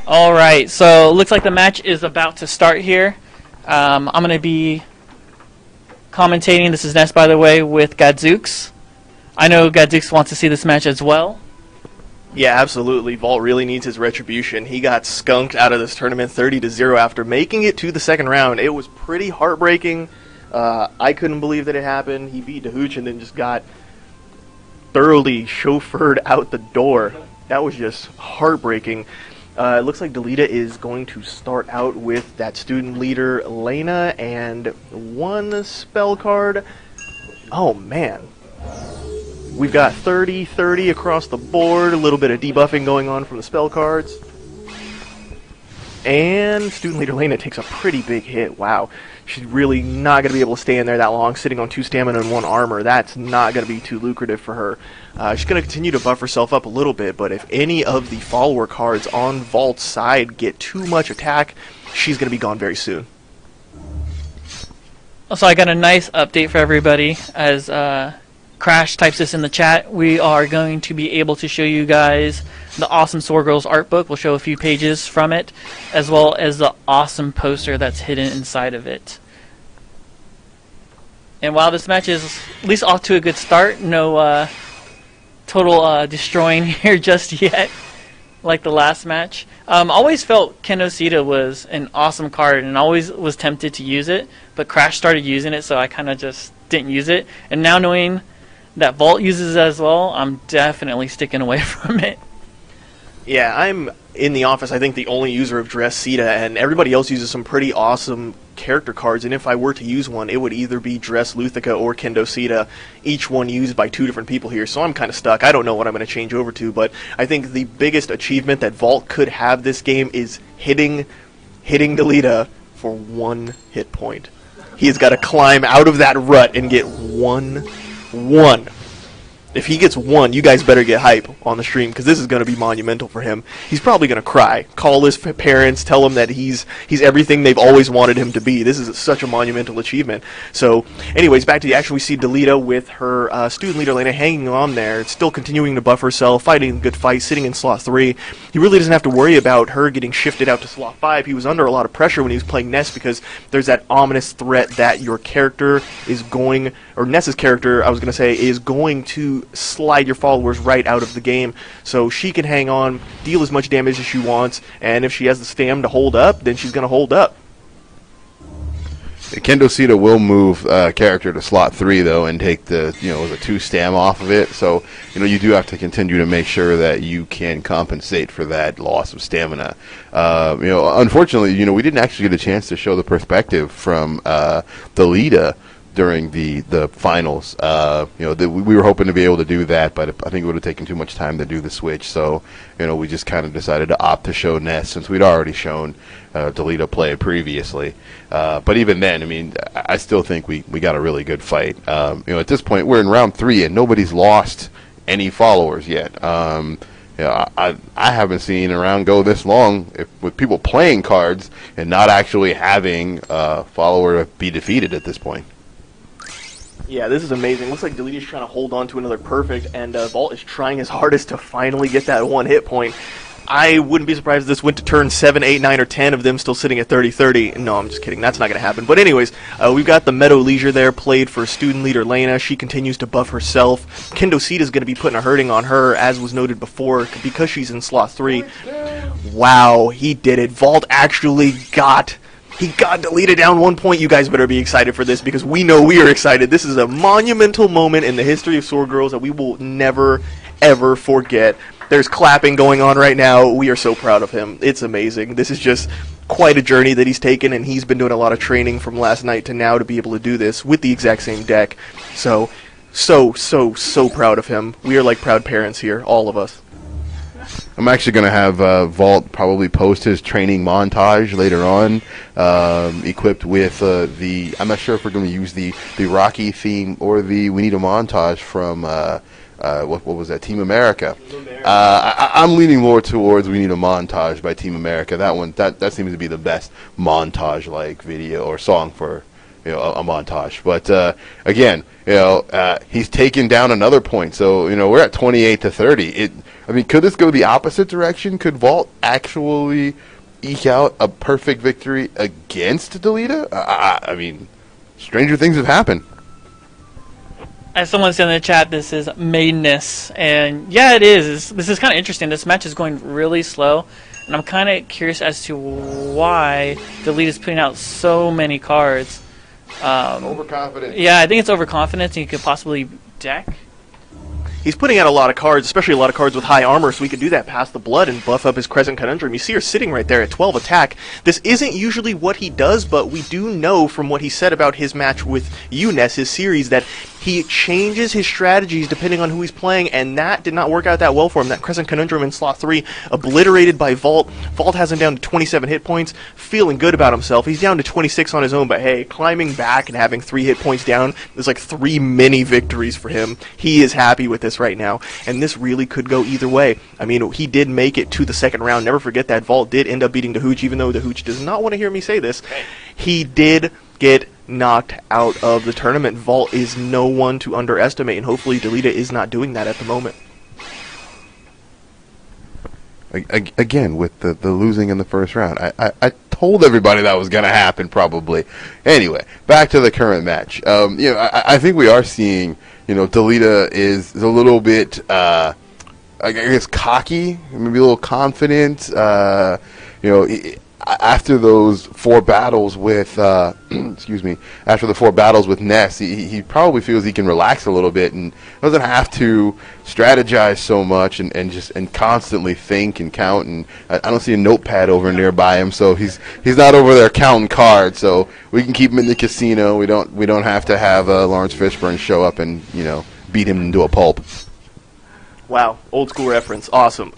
All right, so looks like the match is about to start here. I'm going to be commentating. This is Ness, by the way, with Gadzooks. I know Gadzooks wants to see this match as well. Yeah, absolutely. Vault really needs his retribution. He got skunked out of this tournament 30-0 after making it to the second round. It was pretty heartbreaking. I couldn't believe that it happened. He beat Dahooch and then just got thoroughly chauffeured out the door. That was just heartbreaking. It looks like Delita is going to start out with that student leader, Lena, and one spell card. Oh, man. We've got 30-30 across the board, a little bit of debuffing going on from the spell cards. And student leader Lena takes a pretty big hit. Wow. She's really not going to be able to stay in there that long, sitting on 2 stamina and 1 armor. That's not going to be too lucrative for her. She's going to continue to buff herself up a little bit, but if any of the follower cards on Vault's side get too much attack, she's going to be gone very soon. Also, I got a nice update for everybody. As Crash types this in the chat, we are going to be able to show you guys the awesome SwordGirls art book. We'll show a few pages from it, as well as the awesome poster that's hidden inside of it. And while this match is at least off to a good start, no total destroying here just yet, like the last match. Always felt Kendo Sita was an awesome card, and always was tempted to use it, but Crash started using it, so I kind of just didn't use it. And now knowing that Vault uses it as well, I'm definitely sticking away from it. Yeah, I'm in the office, I think, the only user of Dress Sita, and everybody else uses some pretty awesome character cards, and if I were to use one, it would either be Dress Luthica or Kendo Sita, each one used by 2 different people here, so I'm kind of stuck. I don't know what I'm going to change over to, but I think the biggest achievement that Vault could have this game is hitting Delita for 1 hit point. He has got to climb out of that rut and get one. If he gets 1, you guys better get hype on the stream, because this is going to be monumental for him. He's probably going to cry, call his parents, tell them that he's everything they've always wanted him to be. This is such a monumental achievement. So, anyways, back to the action. We see Delita with her student leader Lena hanging on there, still continuing to buff herself, fighting a good fight, sitting in slot 3. He really doesn't have to worry about her getting shifted out to slot 5. He was under a lot of pressure when he was playing Ness, because there's that ominous threat that your character is going, or Ness's character, I was going to say, is going to slide your followers right out of the game, so she can hang on, deal as much damage as she wants, and if she has the stam to hold up, then she's going to hold up. Kendo Sita will move character to slot 3 though, and take the the 2 stam off of it. So you do have to continue to make sure that you can compensate for that loss of stamina. Unfortunately, we didn't actually get a chance to show the perspective from Delita during the finals. We were hoping to be able to do that, but I think it would have taken too much time to do the switch, so we just kind of decided to opt to show Ness, since we'd already shown Delita play previously. But even then, I still think we got a really good fight. At this point, we're in round 3, and nobody's lost any followers yet. I haven't seen a round go this long with people playing cards and not actually having a follower be defeated at this point. Yeah, this is amazing. Looks like Delita's trying to hold on to another perfect, and Vault is trying his hardest to finally get that 1 hit point. I wouldn't be surprised if this went to turn 7, 8, 9, or 10 of them still sitting at 30-30. No, I'm just kidding. That's not going to happen. But anyways, we've got the Meadow Leisure there played for student leader Lena. She continues to buff herself. Kendo Sita is going to be putting a hurting on her, as was noted before, because she's in slot 3. Wow, he did it. Vault actually got... He got Delita down 1 point. You guys better be excited for this, because we know we are excited. This is a monumental moment in the history of SwordGirls that we will never, ever forget. There's clapping going on right now. We are so proud of him. It's amazing. This is just quite a journey that he's taken, and he's been doing a lot of training from last night to now to be able to do this with the exact same deck. So proud of him. We are like proud parents here, all of us. I'm actually going to have Vault probably post his training montage later on, equipped with I'm not sure if we're going to use the Rocky theme or we need a montage from, what was that, Team America. I'm leaning more towards we need a montage by Team America. That seems to be the best montage-like video or song for a montage. But again, he's taken down another point. So we're at 28-30. I mean, could this go the opposite direction? Could Vault actually eke out a perfect victory against Delita? I mean, stranger things have happened. As someone said in the chat, this is madness, and yeah, it is. This is kind of interesting. This match is going really slow, and I'm kind of curious as to why Delita is putting out so many cards. Overconfident. Yeah, I think it's overconfidence, and you could possibly deck. He's putting out a lot of cards, especially a lot of cards with high armor, so he could do that past the blood and buff up his Crescent Conundrum. You see her sitting right there at 12 attack. This isn't usually what he does, but we do know from what he said about his match with Ness, his series, that he changes his strategies depending on who he's playing, and that did not work out that well for him. That Crescent Conundrum in slot 3, obliterated by Vault. Vault has him down to 27 hit points, feeling good about himself. He's down to 26 on his own, but hey, climbing back and having 3 hit points down, there's like 3 mini victories for him. He is happy with this right now, and this really could go either way. I mean, he did make it to the second round. Never forget that Vault did end up beating the Hooch, even though the Hooch does not want to hear me say this. He did get knocked out of the tournament. Vault is no one to underestimate, and hopefully Delita is not doing that at the moment. Again, with the losing in the first round, I told everybody that was going to happen probably. Anyway, back to the current match. I think we are seeing, Delita is a little bit, I guess, cocky, maybe a little confident. After those 4 battles with, after the 4 battles with Ness, he probably feels he can relax a little bit and doesn't have to strategize so much and constantly think and count. And I don't see a notepad over nearby him, so he's not over there counting cards. So we can keep him in the casino. We don't have to have Lawrence Fishburne show up and beat him into a pulp. Wow, old school reference, awesome.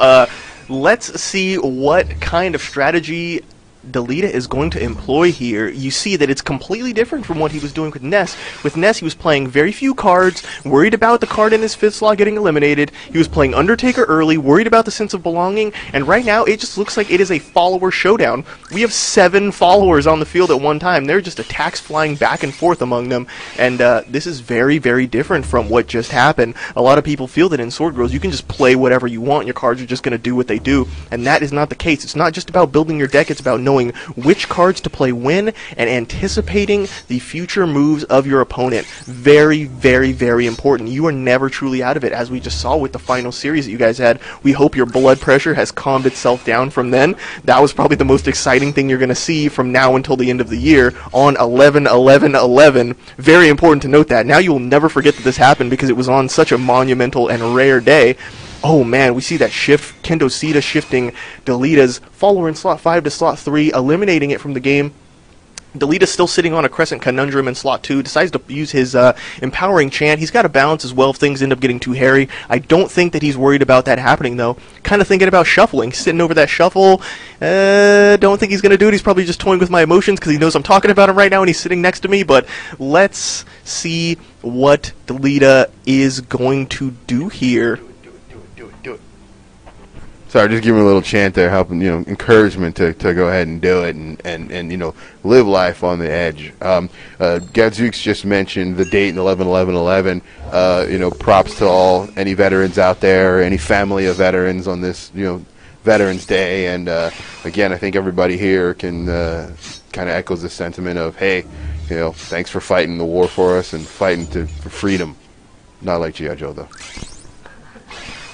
Let's see what kind of strategy Delita is going to employ here. You see that it's completely different from what he was doing with Ness. With Ness, he was playing very few cards, worried about the card in his 5th slot getting eliminated. He was playing Undertaker early, worried about the sense of belonging, and right now it just looks like it is a follower showdown. We have 7 followers on the field at one time. There are just attacks flying back and forth among them, and this is very, very different from what just happened. A lot of people feel that in SwordGirls you can just play whatever you want, your cards are just going to do what they do, and that is not the case. It's not just about building your deck, it's about knowing which cards to play when and anticipating the future moves of your opponent. Very, very, very important. You are never truly out of it, as we just saw with the final series that you guys had. We hope your blood pressure has calmed itself down from then. That was probably the most exciting thing you're going to see from now until the end of the year on 11/11/11. Very important to note that. Now you will never forget that this happened because it was on such a monumental and rare day. Oh man, we see that shift, Kendo Sita shifting Delita's follower in slot 5 to slot 3, eliminating it from the game. Delita's still sitting on a Crescent Conundrum in slot 2, decides to use his empowering chant. He's got to balance as well if things end up getting too hairy. I don't think that he's worried about that happening, though. Kind of thinking about shuffling, sitting over that shuffle. Don't think he's going to do it. He's probably just toying with my emotions because he knows I'm talking about him right now and he's sitting next to me, but let's see what Delita is going to do here. Sorry, just giving a little chant there, helping, encouragement to go ahead and do it and live life on the edge. Gadzooks just mentioned the date in 11/11/11. Props to any veterans out there, any family of veterans on this, Veterans Day. And again, I think everybody here can kind of echoes the sentiment of, hey, thanks for fighting the war for us and fighting for freedom. Not like G.I. Joe, though.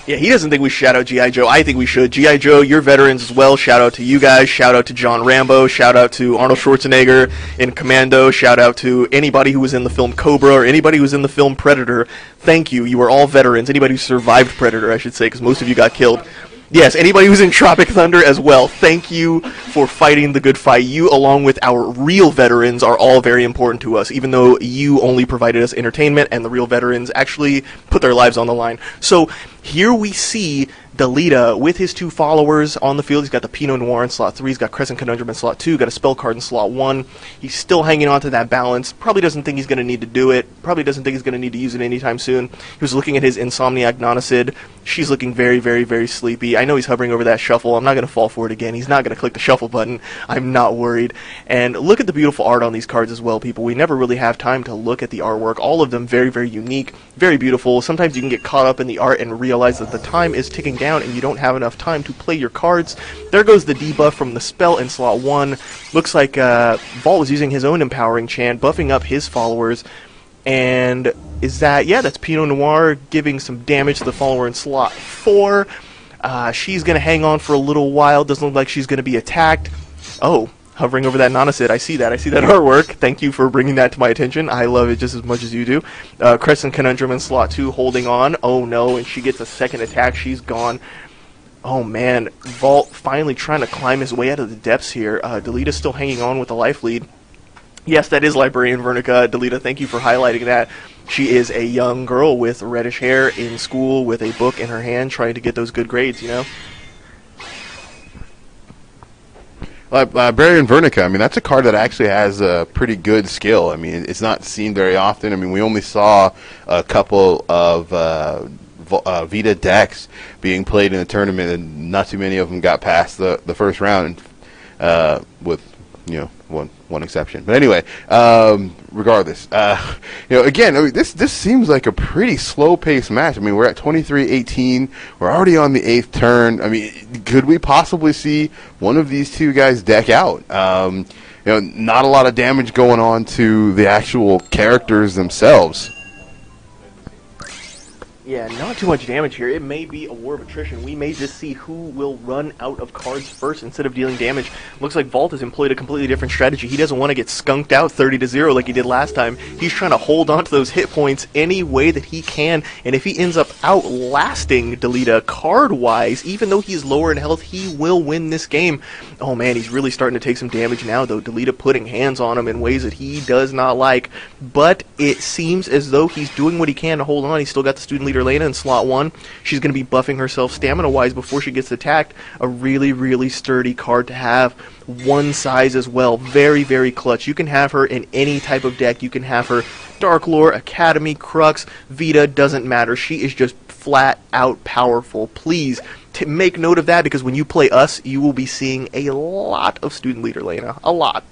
Yeah, he doesn't think we shout out G.I. Joe. I think we should. G.I. Joe, you're veterans as well. Shout out to you guys. Shout out to John Rambo. Shout out to Arnold Schwarzenegger in Commando. Shout out to anybody who was in the film Cobra or anybody who was in the film Predator. Thank you. You are all veterans. Anybody who survived Predator, I should say, because most of you got killed. Yes, anybody who's in Tropic Thunder as well, thank you for fighting the good fight. You, along with our real veterans, are all very important to us, even though you only provided us entertainment and the real veterans actually put their lives on the line. So here we see Delita, with his 2 followers on the field, he's got the Pinot Noir in slot 3, he's got Crescent Conundrum in slot 2, got a spell card in slot 1. He's still hanging on to that balance. Probably doesn't think he's going to need to do it. Probably doesn't think he's going to need to use it anytime soon. He was looking at his Insomniac Nonicid. She's looking very, very, very sleepy. I know he's hovering over that shuffle. I'm not going to fall for it again. He's not going to click the shuffle button. I'm not worried. And look at the beautiful art on these cards as well, people. We never really have time to look at the artwork. All of them very, very unique, very beautiful. Sometimes you can get caught up in the art and realize that the time is ticking down and you don't have enough time to play your cards. There goes the debuff from the spell in slot 1. Looks like Vault was using his own Empowering Chant, buffing up his followers. And is that, yeah, that's Pinot Noir giving some damage to the follower in slot 4. She's going to hang on for a little while. Doesn't look like she's going to be attacked. Oh, hovering over that Nonicid. I see that. I see that artwork. Thank you for bringing that to my attention. I love it just as much as you do. Crescent Conundrum in slot 2 holding on. Oh no, and she gets a second attack. She's gone. Oh man, Vault finally trying to climb his way out of the depths here. Delita's still hanging on with the life lead. Yes, that is Librarian Vernica. Delita, thank you for highlighting that. She is a young girl with reddish hair in school with a book in her hand trying to get those good grades, you know? Librarian Vernica, I mean, that's a card that actually has a pretty good skill. I mean, it's not seen very often. I mean, we only saw a couple of Vita decks being played in the tournament, and not too many of them got past the first round, with, you know, one exception. But anyway, regardless, you know, again, I mean, this seems like a pretty slow-paced match. I mean, we're at 23-18. We're already on the 8th turn. I mean, could we possibly see one of these two guys deck out? You know, not a lot of damage going on to the actual characters themselves. Yeah, not too much damage here. It may be a war of attrition. We may just see who will run out of cards first instead of dealing damage. Looks like Vault has employed a completely different strategy. He doesn't want to get skunked out 30-0 like he did last time. He's trying to hold on to those hit points any way that he can, and if he ends up outlasting Delita card-wise, even though he's lower in health, he will win this game. Oh man, he's really starting to take some damage now, though. Delita putting hands on him in ways that he does not like, but it seems as though he's doing what he can to hold on. He's still got the student leader Lena in slot 1. She's going to be buffing herself stamina-wise before she gets attacked. A really, really sturdy card to have. One size as well. Very, very clutch. You can have her in any type of deck. You can have her Dark Lore, Academy, Crux, Vita, doesn't matter. She is just flat out powerful. Please make note of that, because when you play us, you will be seeing a lot of student leader Lena. A lot.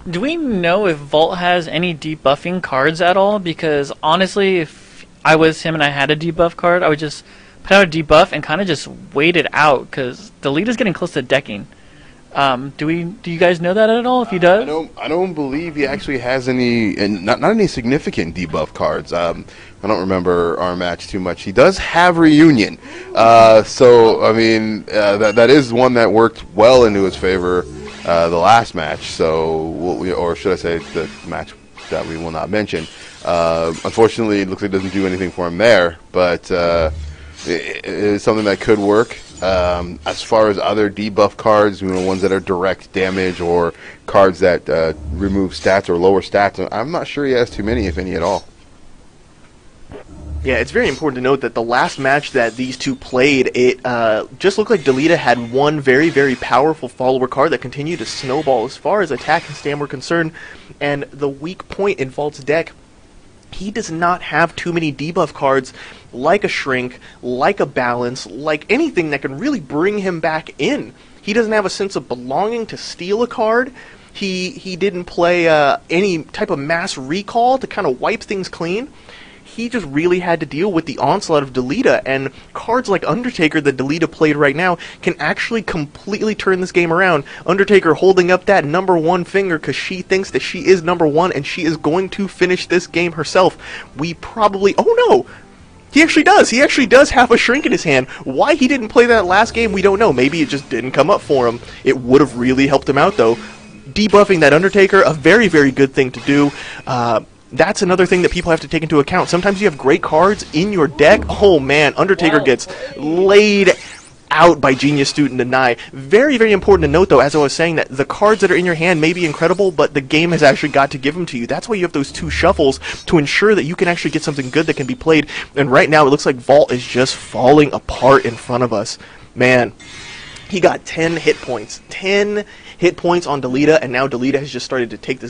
Do we know if Vault has any debuffing cards at all? Because honestly, if I was him and I had a debuff card, I would just put out a debuff and kind of just wait it out, because the lead is getting close to decking. Do you guys know that at all? If he does, I don't believe he actually has any, and not any significant debuff cards. I don't remember our match too much. He does have Reunion, so I mean that is one that worked well into his favor the last match. So, or should I say the match that we will not mention. Unfortunately, it looks like it doesn't do anything for him there, but it is something that could work. As far as other debuff cards, you know, ones that are direct damage or cards that remove stats or lower stats, I'm not sure he has too many, if any at all. Yeah, it's very important to note that the last match that these two played, it just looked like Delita had one very, very powerful follower card that continued to snowball as far as attack and stand were concerned, and the weak point in Vault's deck, he does not have too many debuff cards like a Shrink, like a Balance, like anything that can really bring him back in. He doesn't have a sense of belonging to steal a card. He didn't play any type of mass recall to kind of wipe things clean. He just really had to deal with the onslaught of Delita, and cards like Undertaker that Delita played right now can actually completely turn this game around. Undertaker holding up that number 1 finger because she thinks that she is number 1 and she is going to finish this game herself. We probably... Oh no! He actually does! He actually does have a Shrink in his hand. Why he didn't play that last game, we don't know. Maybe it just didn't come up for him. It would have really helped him out, though. Debuffing that Undertaker, a very, very good thing to do. That's another thing that people have to take into account. Sometimes you have great cards in your deck. Oh man, Undertaker gets laid out by Genius Student Deny. Very, very important to note, though, as I was saying, that the cards that are in your hand may be incredible, but the game has actually got to give them to you. That's why you have those 2 shuffles, to ensure that you can actually get something good that can be played. And right now, it looks like Vault is just falling apart in front of us. Man, he got 10 hit points. 10 hit points on Delita, and now Delita has just started to take this